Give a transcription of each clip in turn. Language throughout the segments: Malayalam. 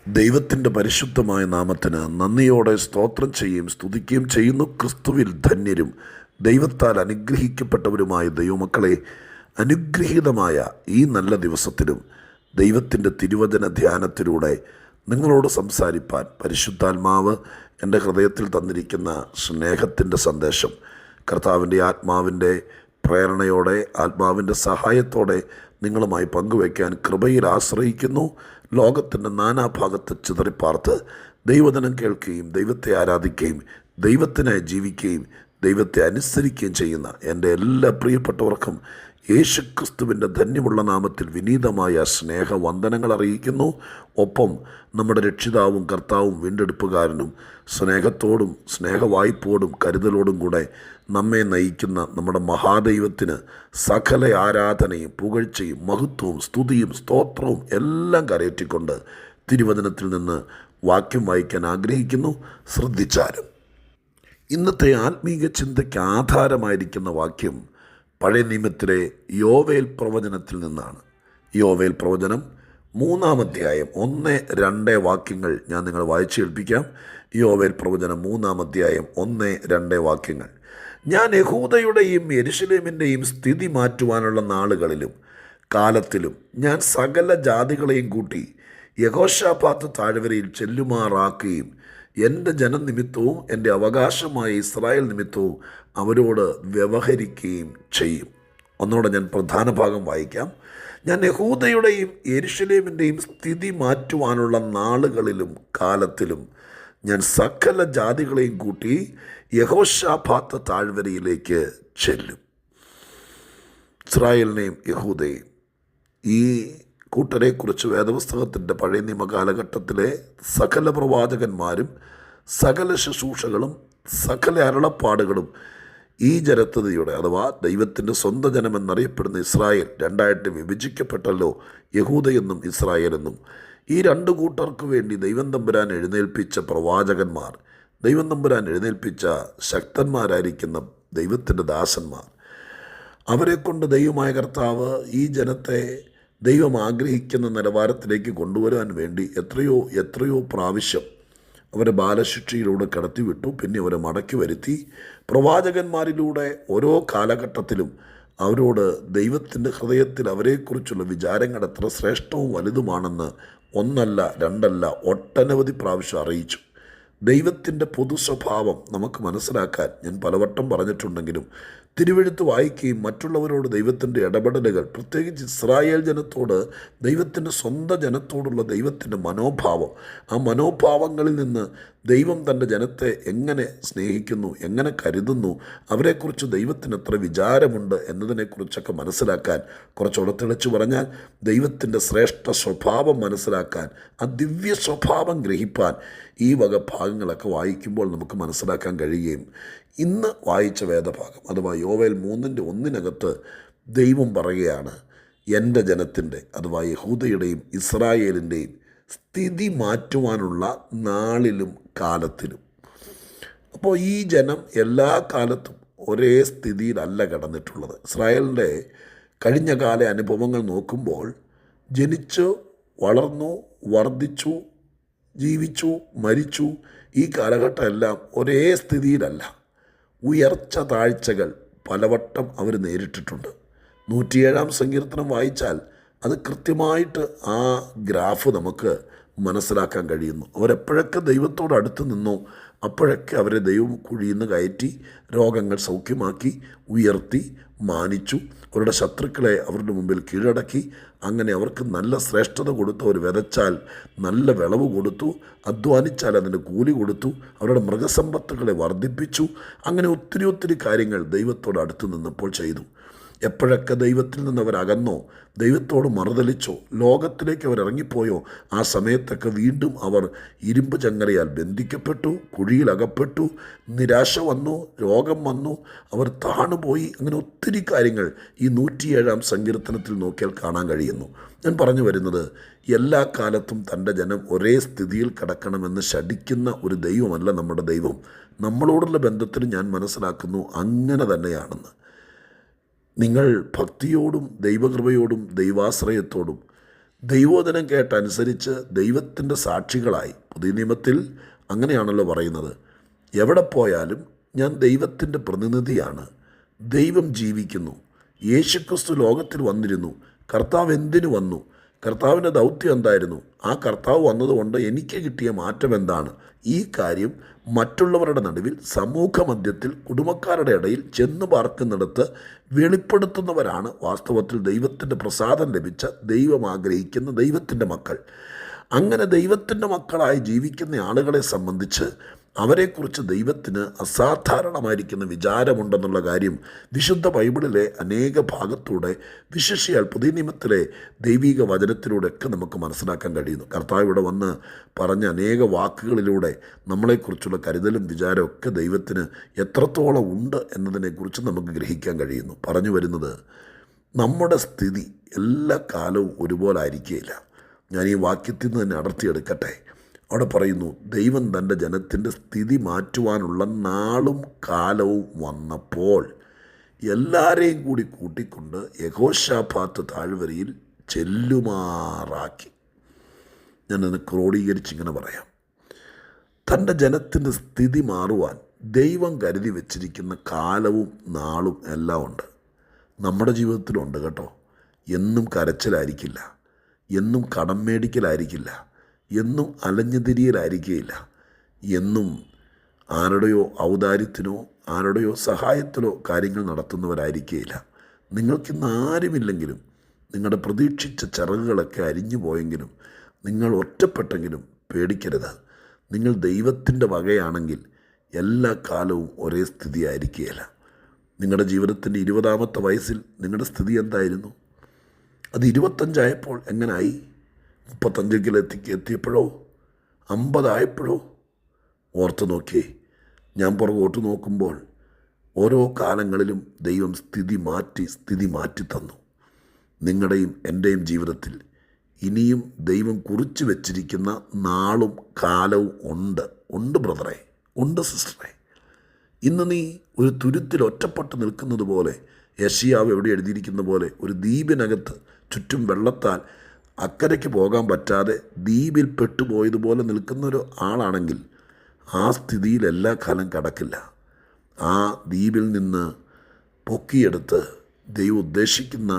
ദൈവത്തിൻ്റെ പരിശുദ്ധമായ നാമത്തിന് നന്ദിയോടെ സ്തോത്രം ചെയ്യുകയും സ്തുതിക്കുകയും ചെയ്യുന്നു. ക്രിസ്തുവിൽ ധന്യരും ദൈവത്താൽ അനുഗ്രഹിക്കപ്പെട്ടവരുമായ ദൈവമക്കളെ, അനുഗ്രഹീതമായ ഈ നല്ല ദിവസത്തിലും ദൈവത്തിൻ്റെ തിരുവചന ധ്യാനത്തിലൂടെ നിങ്ങളോട് സംസാരിപ്പാൻ പരിശുദ്ധാത്മാവ് എൻ്റെ ഹൃദയത്തിൽ തന്നിരിക്കുന്ന സ്നേഹത്തിൻ്റെ സന്ദേശം കർത്താവിൻ്റെ ആത്മാവിൻ്റെ പ്രേരണയോടെ, ആത്മാവിൻ്റെ സഹായത്തോടെ നിങ്ങളുമായി പങ്കുവയ്ക്കാൻ കൃപയിൽ ആശ്രയിക്കുന്നു. ലോകത്തിൻ്റെ നാനാഭാഗത്ത് ചിതറിപ്പാർത്ത് ദൈവവചനം കേൾക്കുകയും ദൈവത്തെ ആരാധിക്കുകയും ദൈവത്തിനായി ജീവിക്കുകയും ദൈവത്തെ അനുസരിക്കുകയും ചെയ്യുന്ന എൻ്റെ എല്ലാ പ്രിയപ്പെട്ടവർക്കും യേശുക്രിസ്തുവിൻ്റെ ധന്യമുള്ള നാമത്തിൽ വിനീതമായ സ്നേഹവന്ദനങ്ങൾ അറിയിക്കുന്നു. ഒപ്പം നമ്മുടെ രക്ഷിതാവും കർത്താവും വീണ്ടെടുപ്പുകാരനും സ്നേഹത്തോടും സ്നേഹവായ്പോടും കരുതലോടും കൂടെ നമ്മെ നയിക്കുന്ന നമ്മുടെ മഹാദൈവത്തിന് സകല ആരാധനയും പുകഴ്ചയും മഹത്വവും സ്തുതിയും സ്തോത്രവും എല്ലാം കരയറ്റിക്കൊണ്ട് തിരുവചനത്തിൽ നിന്ന് വാക്യം വായിക്കാൻ ആഗ്രഹിക്കുന്നു. ശ്രദ്ധിച്ചാലും ഇന്നത്തെ ആത്മീക ചിന്തയ്ക്ക് ആധാരമായിരിക്കുന്ന വാക്യം പഴയ നിയമത്തിലെ യോവേൽ പ്രവചനത്തിൽ നിന്നാണ്. യോവേൽ പ്രവചനം 3-ാം അധ്യായം 1-2 വാക്യങ്ങൾ ഞാൻ നിങ്ങൾ വായിച്ചു കേൾപ്പിക്കാം. യോവേൽ പ്രവചനം 3-ാം അധ്യായം 1-2 വാക്യങ്ങൾ. ഞാൻ യഹൂദയുടെയും യെരുശലേമിൻ്റെയും സ്ഥിതി മാറ്റുവാനുള്ള നാളുകളിലും കാലത്തിലും ഞാൻ സകല ജാതികളെയും കൂട്ടി യഹോശാഫാത്ത് താഴ്വരയിൽ ചെല്ലുമാറാക്കുകയും എൻ്റെ ജനനിമിത്തവും എൻ്റെ അവകാശമായ ഇസ്രായേൽ നിമിത്തവും അവരോട് വ്യവഹരിക്കുകയും ചെയ്യും. ഒന്നുകൂടെ ഞാൻ പ്രധാന ഭാഗം വായിക്കാം. ഞാൻ യഹൂദയുടെയും യെരുശലേമിൻ്റെയും സ്ഥിതി മാറ്റുവാനുള്ള നാളുകളിലും കാലത്തിലും ഞാൻ സകല ജാതികളെയും കൂട്ടി യഹോശാഫാത്ത് താഴ്വരയിലേക്ക് ചെല്ലും. ഇസ്രായേലിനെയും യഹൂദയും ഈ കൂട്ടരെക്കുറിച്ച് വേദപുസ്തകത്തിൻ്റെ പഴയ നിയമ കാലഘട്ടത്തിലെ സകല പ്രവാചകന്മാരും സകല ശുശ്രൂഷകളും സകല അരുളപ്പാടുകളും ഈ ജനതയുടെ അഥവാ ദൈവത്തിൻ്റെ സ്വന്തം ജനമെന്നറിയപ്പെടുന്ന ഇസ്രായേൽ രണ്ടായിട്ട് വിഭജിക്കപ്പെട്ടല്ലോ, യഹൂദയെന്നും ഇസ്രായേലെന്നും. ഈ രണ്ട് കൂട്ടർക്ക് വേണ്ടി ദൈവം തമ്പുരാൻ എഴുന്നേൽപ്പിച്ച പ്രവാചകന്മാർ, ദൈവം തമ്പുരാൻ എഴുന്നേൽപ്പിച്ച ശക്തന്മാരായിരിക്കുന്ന ദൈവത്തിൻ്റെ ദാസന്മാർ, അവരെക്കൊണ്ട് ദൈവമായ കർത്താവ് ഈ ജനത്തെ ദൈവം ആഗ്രഹിക്കുന്ന നിലവാരത്തിലേക്ക് കൊണ്ടുവരാൻ വേണ്ടി എത്രയോ പ്രാവശ്യം അവരെ ബാലശിക്ഷയിലൂടെ കടത്തിവിട്ടു. പിന്നെ അവരെ മടക്കി വരുത്തി. പ്രവാചകന്മാരിലൂടെ ഓരോ കാലഘട്ടത്തിലും അവരോട് ദൈവത്തിൻ്റെ ഹൃദയത്തിൽ അവരെക്കുറിച്ചുള്ള വിചാരങ്ങൾ എത്ര ശ്രേഷ്ഠവും വലുതുമാണെന്ന് ഒന്നല്ല രണ്ടല്ല ഒട്ടനവധി പ്രാവശ്യം അറിയിച്ചു. ദൈവത്തിൻ്റെ പൊതു സ്വഭാവം നമുക്ക് മനസ്സിലാക്കാൻ ഞാൻ പലവട്ടം പറഞ്ഞിട്ടുണ്ടെങ്കിലും തിരുവെഴുത്ത് വായിക്കുകയും മറ്റുള്ളവരോട് ദൈവത്തിൻ്റെ ഇടപെടലുകൾ, പ്രത്യേകിച്ച് ഇസ്രായേൽ ജനത്തോട് ദൈവത്തിൻ്റെ സ്വന്തം ജനത്തോടുള്ള ദൈവത്തിൻ്റെ മനോഭാവം, ആ മനോഭാവങ്ങളിൽ നിന്ന് ദൈവം തൻ്റെ ജനത്തെ എങ്ങനെ സ്നേഹിക്കുന്നു, എങ്ങനെ കരുതുന്നു, അവരെക്കുറിച്ച് ദൈവത്തിന് എത്ര വിചാരമുണ്ട് എന്നതിനെക്കുറിച്ചൊക്കെ മനസ്സിലാക്കാൻ, കുറച്ചുകൂടെ തെളിച്ചു പറഞ്ഞാൽ ദൈവത്തിൻ്റെ ശ്രേഷ്ഠ സ്വഭാവം മനസ്സിലാക്കാൻ, ആ ദിവ്യ സ്വഭാവം ഗ്രഹിപ്പാൻ ഈ വക ഭാഗങ്ങളൊക്കെ വായിക്കുമ്പോൾ നമുക്ക് മനസ്സിലാക്കാൻ കഴിയുകയും, ഇന്ന് വായിച്ച വേദഭാഗം അഥവാ യോവേൽ 3:1 ദൈവം പറയുകയാണ്, എൻ്റെ ജനത്തിൻ്റെ അഥവാ യഹൂദയുടെയും ഇസ്രായേലിൻ്റെയും സ്ഥിതി മാറ്റുവാനുള്ള നാളിലും കാലത്തിലും. അപ്പോൾ ഈ ജനം എല്ലാ കാലത്തും ഒരേ സ്ഥിതിയിലല്ല കിടന്നിട്ടുള്ളത്. ഇസ്രായേലിൻ്റെ കഴിഞ്ഞ കാല അനുഭവങ്ങൾ നോക്കുമ്പോൾ ജനിച്ചു വളർന്നു വർദ്ധിച്ചു ജീവിച്ചു മരിച്ചു ഈ കാലഘട്ടം എല്ലാം ഒരേ സ്ഥിതിയിലല്ല. ഉയർച്ച താഴ്ചകൾ പലവട്ടം അവർ നേരിട്ടിട്ടുണ്ട്. 107-ാം സങ്കീർത്തനം വായിച്ചാൽ അത് കൃത്യമായിട്ട് ആ ഗ്രാഫ് നമുക്ക് മനസ്സിലാക്കാൻ കഴിയുന്നു. അവരെപ്പോഴൊക്കെ ദൈവത്തോട് അടുത്ത് നിന്നോ അപ്പോഴൊക്കെ അവരെ ദൈവം കുഴിയിൽ നിന്ന് കയറ്റി രോഗങ്ങൾ സൗഖ്യമാക്കി ഉയർത്തി മാനിച്ചു. അവരുടെ ശത്രുക്കളെ അവരുടെ മുമ്പിൽ കീഴടക്കി. അങ്ങനെ അവർക്ക് നല്ല ശ്രേഷ്ഠത കൊടുത്തു. അവർ വിതച്ചാൽ നല്ല വിളവ് കൊടുത്തു, അധ്വാനിച്ചാൽ അതിന് കൂലി കൊടുത്തു, അവരുടെ മൃഗസമ്പത്തുകളെ വർദ്ധിപ്പിച്ചു. അങ്ങനെ ഒത്തിരി കാര്യങ്ങൾ ദൈവത്തോട് അടുത്ത് നിന്നപ്പോൾ ചെയ്തു. എപ്പോഴൊക്കെ ദൈവത്തിൽ നിന്ന് അവരകന്നോ, ദൈവത്തോട് മറുതലിച്ചോ, ലോകത്തിലേക്ക് അവരിറങ്ങിപ്പോയോ, ആ സമയത്തൊക്കെ വീണ്ടും അവർ ഇരുമ്പ് ചങ്ങലയാൽ ബന്ധിക്കപ്പെട്ടു, കുഴിയിലകപ്പെട്ടു, നിരാശ വന്നു, രോഗം വന്നു, അവർ താണുപോയി. അങ്ങനെ ഒത്തിരി കാര്യങ്ങൾ ഈ 107-ാം സങ്കീർത്തനത്തിൽ നോക്കിയാൽ കാണാൻ കഴിയുന്നു. ഞാൻ പറഞ്ഞു വരുന്നത്, എല്ലാ കാലത്തും തൻ്റെ ജനം ഒരേ സ്ഥിതിയിൽ കിടക്കണമെന്ന് ശഠിക്കുന്ന ഒരു ദൈവമല്ല നമ്മുടെ ദൈവം. നമ്മളോടുള്ള ബന്ധത്തിൽ ഞാൻ മനസ്സിലാക്കുന്നു അങ്ങനെ തന്നെയാണെന്ന്. നിങ്ങൾ ഭക്തിയോടും ദൈവകൃപയോടും ദൈവാശ്രയത്തോടും ദൈവോധനം കേട്ടനുസരിച്ച് ദൈവത്തിൻ്റെ സാക്ഷികളായി. പുതിയ നിയമത്തിൽ അങ്ങനെയാണല്ലോ പറയുന്നത്, എവിടെ പോയാലും ഞാൻ ദൈവത്തിൻ്റെ പ്രതിനിധിയാണ്, ദൈവം ജീവിക്കുന്നു, യേശുക്രിസ്തു ലോകത്തിൽ വന്നിരുന്നു, കർത്താവ് എന്തിനു വന്നു, കർത്താവിൻ്റെ ദൗത്യം എന്തായിരുന്നു, ആ കർത്താവ് വന്നതുകൊണ്ട് എനിക്ക് കിട്ടിയ മാറ്റം എന്താണ്, ഈ കാര്യം മറ്റുള്ളവരുടെ നടുവിൽ, സമൂഹ മധ്യത്തിൽ, കുടുംബക്കാരുടെ ഇടയിൽ ചെന്ന് പാർക്കുന്നിടത്ത് വെളിപ്പെടുത്തുന്നവരാണ് വാസ്തവത്തിൽ ദൈവത്തിൻ്റെ പ്രസാദം ലഭിച്ച, ദൈവം ആഗ്രഹിക്കുന്ന ദൈവത്തിൻ്റെ മക്കൾ. അങ്ങനെ ദൈവത്തിൻ്റെ മക്കളായി ജീവിക്കുന്ന ആളുകളെ സംബന്ധിച്ച് അവരെക്കുറിച്ച് ദൈവത്തിന് അസാധാരണമായിരിക്കുന്ന വിചാരമുണ്ടെന്നുള്ള കാര്യം വിശുദ്ധ ബൈബിളിലെ അനേക ഭാഗത്തൂടെ, വിശേഷിയാൽ പുതിയ നിയമത്തിലെ ദൈവിക വചനത്തിലൂടെയൊക്കെ നമുക്ക് മനസ്സിലാക്കാൻ കഴിയുന്നു. കർത്താവ് ഇവിടെ വന്ന് പറഞ്ഞ അനേക വാക്കുകളിലൂടെ നമ്മളെക്കുറിച്ചുള്ള കരുതലും വിചാരവും ഒക്കെ ദൈവത്തിന് എത്രത്തോളം ഉണ്ട് എന്നതിനെക്കുറിച്ച് നമുക്ക് ഗ്രഹിക്കാൻ കഴിയുന്നു. പറഞ്ഞു വരുന്നത്, നമ്മുടെ സ്ഥിതി എല്ലാ കാലവും ഒരുപോലെ ആയിരിക്കുകയില്ല. ഞാൻ ഈ വാക്യത്തിൽ നിന്ന് തന്നെ അടർത്തിയെടുക്കട്ടെ. അവിടെ പറയുന്നു, ദൈവം തൻ്റെ ജനത്തിൻ്റെ സ്ഥിതി മാറ്റുവാനുള്ള നാളും കാലവും വന്നപ്പോൾ എല്ലാവരെയും കൂടി കൂട്ടിക്കൊണ്ട് യഹോശാഫാത്ത് താഴ്വരയിൽ ചെല്ലുമാറാക്കി. ഞാനത് ക്രോഡീകരിച്ചിങ്ങനെ പറയാം. തൻ്റെ ജനത്തിൻ്റെ സ്ഥിതി മാറുവാൻ ദൈവം കരുതി വച്ചിരിക്കുന്ന കാലവും നാളും എല്ലാം ഉണ്ട്. നമ്മുടെ ജീവിതത്തിലുണ്ട് കേട്ടോ. എന്നും കരച്ചിലായിരിക്കില്ല, എന്നും കടം മേടിക്കലായിരിക്കില്ല, എന്നും അലഞ്ഞുതിരിയലായിരിക്കുകയില്ല, എന്നും ആരുടെയോ ഔദാര്യത്തിനോ ആരുടെയോ സഹായത്തിലോ കാര്യങ്ങൾ നടത്തുന്നവരായിരിക്കുകയില്ല. നിങ്ങൾക്കിന്ന് ആരുമില്ലെങ്കിലും, നിങ്ങളുടെ പ്രതീക്ഷിച്ച ചിറകുകളൊക്കെ അരിഞ്ഞു പോയെങ്കിലും, നിങ്ങൾ ഒറ്റപ്പെട്ടെങ്കിലും പേടിക്കരുത്. നിങ്ങൾ ദൈവത്തിൻ്റെ വകയാണെങ്കിൽ എല്ലാ കാലവും ഒരേ സ്ഥിതി ആയിരിക്കുകയില്ല. നിങ്ങളുടെ ജീവിതത്തിൻ്റെ 20-ാമത്തെ വയസ്സിൽ നിങ്ങളുടെ സ്ഥിതി എന്തായിരുന്നു? അത് 25 എങ്ങനായി? 35 എത്തിയപ്പോഴോ 50 ആയപ്പോഴോ? ഓർത്ത് നോക്കിയേ. ഞാൻ പുറകോട്ട് നോക്കുമ്പോൾ ഓരോ കാലങ്ങളിലും ദൈവം സ്ഥിതി മാറ്റി തന്നു. നിങ്ങളുടെയും എൻ്റെയും ജീവിതത്തിൽ ഇനിയും ദൈവം കുറിച്ച് വെച്ചിരിക്കുന്ന നാളും കാലവും ഉണ്ട് ബ്രദറെ, ഉണ്ട് സിസ്റ്ററെ. ഇന്ന് നീ ഒരു തുരുത്തിൽ ഒറ്റപ്പെട്ട് നിൽക്കുന്നത് പോലെ, യെശയ്യാവ് എവിടെ എഴുതിയിരിക്കുന്ന പോലെ, ഒരു ദ്വീപിനകത്ത് ചുറ്റും വെള്ളത്താൽ അക്കരയ്ക്ക് പോകാൻ പറ്റാതെ ദ്വീപിൽ പെട്ടുപോയതുപോലെ നിൽക്കുന്ന ഒരു ആളാണെങ്കിൽ ആ സ്ഥിതിയിൽ എല്ലാ കാലം കടക്കില്ല. ആ ദ്വീപിൽ നിന്ന് പൊക്കിയെടുത്ത് ദൈവം ഉദ്ദേശിക്കുന്ന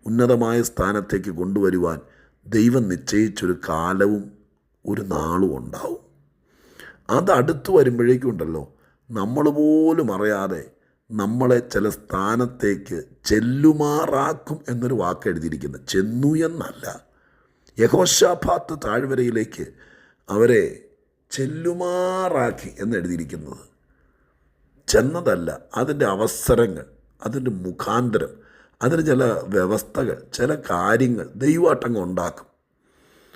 ഉന്നതമായ സ്ഥാനത്തേക്ക് കൊണ്ടുവരുവാൻ ദൈവം നിശ്ചയിച്ചൊരു കാലവും ഒരു നാളും ഉണ്ടാവും. അത് അടുത്ത് വരുമ്പോഴേക്കും ഉണ്ടല്ലോ, നമ്മൾ പോലും അറിയാതെ നമ്മളെ ചില സ്ഥാനത്തേക്ക് ചെല്ലുമാറാക്കും എന്നൊരു വാക്ക് എഴുതിയിരിക്കുന്നത്. ചെന്നു എന്നല്ല, യഹോശാഫാത്ത് താഴ്വരയിലേക്ക് അവരെ ചെല്ലുമാറാക്കി എന്നെഴുതിയിരിക്കുന്നത്. ചെന്നതല്ല, അതിൻ്റെ അവസരങ്ങൾ, അതിൻ്റെ മുഖാന്തരം, അതിന് ചില വ്യവസ്ഥകൾ, ചില കാര്യങ്ങൾ ദൈവമായിട്ടങ്ങ് ഉണ്ടാക്കും.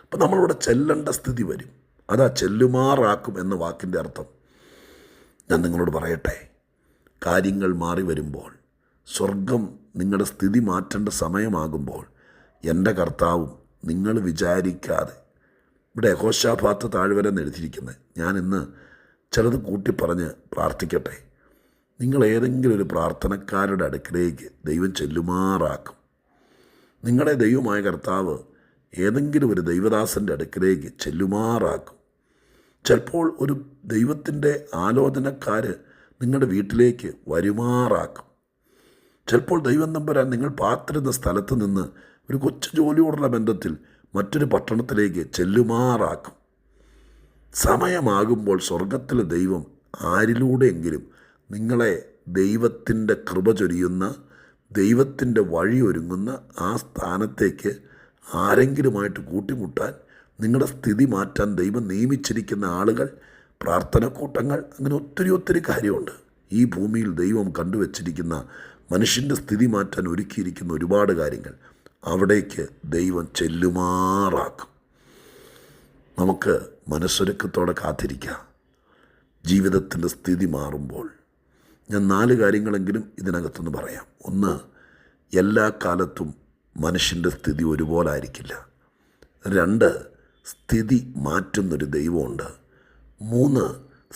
അപ്പം നമ്മളിവിടെ ചെല്ലേണ്ട സ്ഥിതി വരും. അതാ ചെല്ലുമാറാക്കും എന്ന വാക്കിൻ്റെ അർത്ഥം. ഞാൻ നിങ്ങളോട് പറയട്ടെ, കാര്യങ്ങൾ മാറി വരുമ്പോൾ, സ്വർഗം നിങ്ങളുടെ സ്ഥിതി മാറ്റേണ്ട സമയമാകുമ്പോൾ, എൻ്റെ കർത്താവും നിങ്ങൾ വിചാരിക്കാതെ, ഇവിടെ യഹോശാഫാത്ത് താഴ്വര എന്ന് എഴുതിയിരിക്കുന്നത്, ഞാൻ ഇന്ന് ചിലത് കൂട്ടിപ്പറഞ്ഞ് പ്രാർത്ഥിക്കട്ടെ. നിങ്ങൾ ഏതെങ്കിലും ഒരു പ്രാർത്ഥനക്കാരുടെ അടുക്കിലേക്ക് ദൈവം ചെല്ലുമാറാക്കും. നിങ്ങളുടെ ദൈവമായ കർത്താവ് ഏതെങ്കിലും ഒരു ദൈവദാസൻ്റെ അടുക്കിലേക്ക് ചെല്ലുമാറാക്കും. ചിലപ്പോൾ ഒരു ദൈവത്തിൻ്റെ ആലോചനക്കാർ നിങ്ങളുടെ വീട്ടിലേക്ക് വരുമാറാക്കും. ചിലപ്പോൾ ദൈവം തമ്പുരാൻ നിങ്ങൾ പാർത്തിരുന്ന സ്ഥലത്ത് നിന്ന് ഒരു കൊച്ചു ജോലിയോടുള്ള ബന്ധത്തിൽ മറ്റൊരു പട്ടണത്തിലേക്ക് ചെല്ലുമാറാക്കും. സമയമാകുമ്പോൾ സ്വർഗത്തിലെ ദൈവം ആരിലൂടെയെങ്കിലും നിങ്ങളെ ദൈവത്തിൻ്റെ കൃപ ചൊരിയുന്ന, ദൈവത്തിൻ്റെ വഴിയൊരുങ്ങുന്ന ആ സ്ഥാനത്തേക്ക് ആരെങ്കിലുമായിട്ട് കൂട്ടിമുട്ടാൻ, നിങ്ങളുടെ സ്ഥിതി മാറ്റാൻ ദൈവം നിയമിച്ചിരിക്കുന്ന ആളുകൾ, പ്രാർത്ഥനക്കൂട്ടങ്ങൾ, അങ്ങനെ ഒത്തിരി കാര്യമുണ്ട്. ഈ ഭൂമിയിൽ ദൈവം കണ്ടുവച്ചിരിക്കുന്ന, മനുഷ്യൻ്റെ സ്ഥിതി മാറ്റാൻ ഒരുക്കിയിരിക്കുന്ന ഒരുപാട് കാര്യങ്ങൾ. അവിടേക്ക് ദൈവം ചെല്ലുമാറാക്കും. നമുക്ക് മനസ്സൊരുക്കത്തോടെ കാത്തിരിക്കാം. ജീവിതത്തിൻ്റെ സ്ഥിതി മാറുമ്പോൾ ഞാൻ 4 കാര്യങ്ങളെങ്കിലും ഇതിനകത്തുനിന്ന് പറയാം. 1, എല്ലാ കാലത്തും മനുഷ്യൻ്റെ സ്ഥിതി ഒരുപോലെ ആയിരിക്കില്ല. 2, സ്ഥിതി മാറ്റുന്നൊരു ദൈവമുണ്ട്. 3,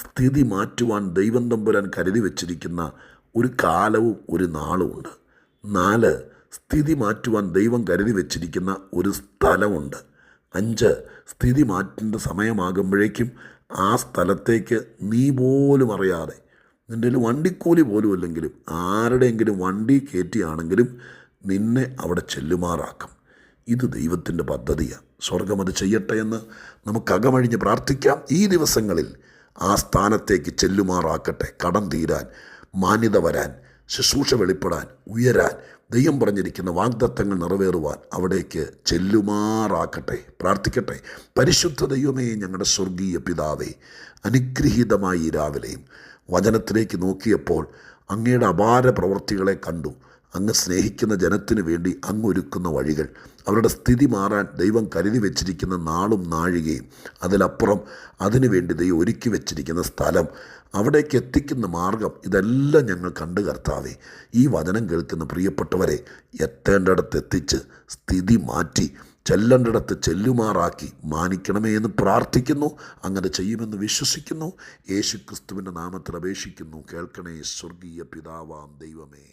സ്ഥിതി മാറ്റുവാൻ ദൈവം തമ്പുരാൻ കരുതി വച്ചിരിക്കുന്ന ഒരു കാലവും ഒരു നാളുമുണ്ട്. 4, സ്ഥിതി മാറ്റുവാൻ ദൈവം കരുതി വച്ചിരിക്കുന്ന ഒരു സ്ഥലമുണ്ട്. 5, സ്ഥിതി മാറ്റേണ്ട സമയമാകുമ്പോഴേക്കും ആ സ്ഥലത്തേക്ക് നീ പോലും അറിയാതെ, നിൻ്റെ കയ്യിൽ വണ്ടിക്കൂലി പോലും ഇല്ലെങ്കിലും ആരുടെയെങ്കിലും വണ്ടി കയറ്റിയാണെങ്കിലും നിന്നെ അവിടെ ചെല്ലുമാറാക്കും. ഇത് ദൈവത്തിൻ്റെ പദ്ധതിയാണ്. സ്വർഗം അത് ചെയ്യട്ടെ എന്ന് നമുക്ക് അകമഴിഞ്ഞ് പ്രാർത്ഥിക്കാം. ഈ ദിവസങ്ങളിൽ ആ സ്ഥാനത്തേക്ക് ചെല്ലുമാറാക്കട്ടെ. കടം തീരാൻ, മാന്യത വരാൻ, ശുശ്രൂഷ വെളിപ്പെടാൻ, ഉയരാൻ, ദൈവം പറഞ്ഞിരിക്കുന്ന വാഗ്ദത്തങ്ങൾ നിറവേറുവാൻ അവിടേക്ക് ചെല്ലുമാറാക്കട്ടെ. പ്രാർത്ഥിക്കട്ടെ. പരിശുദ്ധ ദൈവമേ, ഞങ്ങളുടെ സ്വർഗീയ പിതാവേ, അനുഗ്രഹീതമായി രാവിലെയും വചനത്തിലേക്ക് നോക്കിയപ്പോൾ അങ്ങയുടെ അപാര പ്രവൃത്തികളെ കണ്ടു. അങ്ങ് സ്നേഹിക്കുന്ന ജനത്തിനു വേണ്ടി അങ്ങ് ഒരുക്കുന്ന വഴികൾ, അവരുടെ സ്ഥിതി മാറാൻ ദൈവം കരുതി വെച്ചിരിക്കുന്ന നാളും നാഴികയും, അതിലപ്പുറം അതിനുവേണ്ടി ദൈവം ഒരുക്കി വെച്ചിരിക്കുന്ന സ്ഥലം, അവിടേക്ക് എത്തിക്കുന്ന മാർഗം, ഇതെല്ലാം ഞങ്ങൾ കണ്ടു കർത്താവേ. ഈ വചനം കേൾക്കുന്ന പ്രിയപ്പെട്ടവരെ എത്തേണ്ടിടത്ത് എത്തിച്ച് സ്ഥിതി മാറ്റി ചെല്ലേണ്ടിടത്ത് ചെല്ലുമാറാക്കി മാനിക്കണമേ എന്ന് പ്രാർത്ഥിക്കുന്നു. അങ്ങനെ ചെയ്യുമെന്ന് വിശ്വസിക്കുന്നു. യേശു ക്രിസ്തുവിൻ്റെ നാമത്തിൽ അപേക്ഷിക്കുന്നു. കേൾക്കണേ സ്വർഗീയ പിതാവാം ദൈവമേ.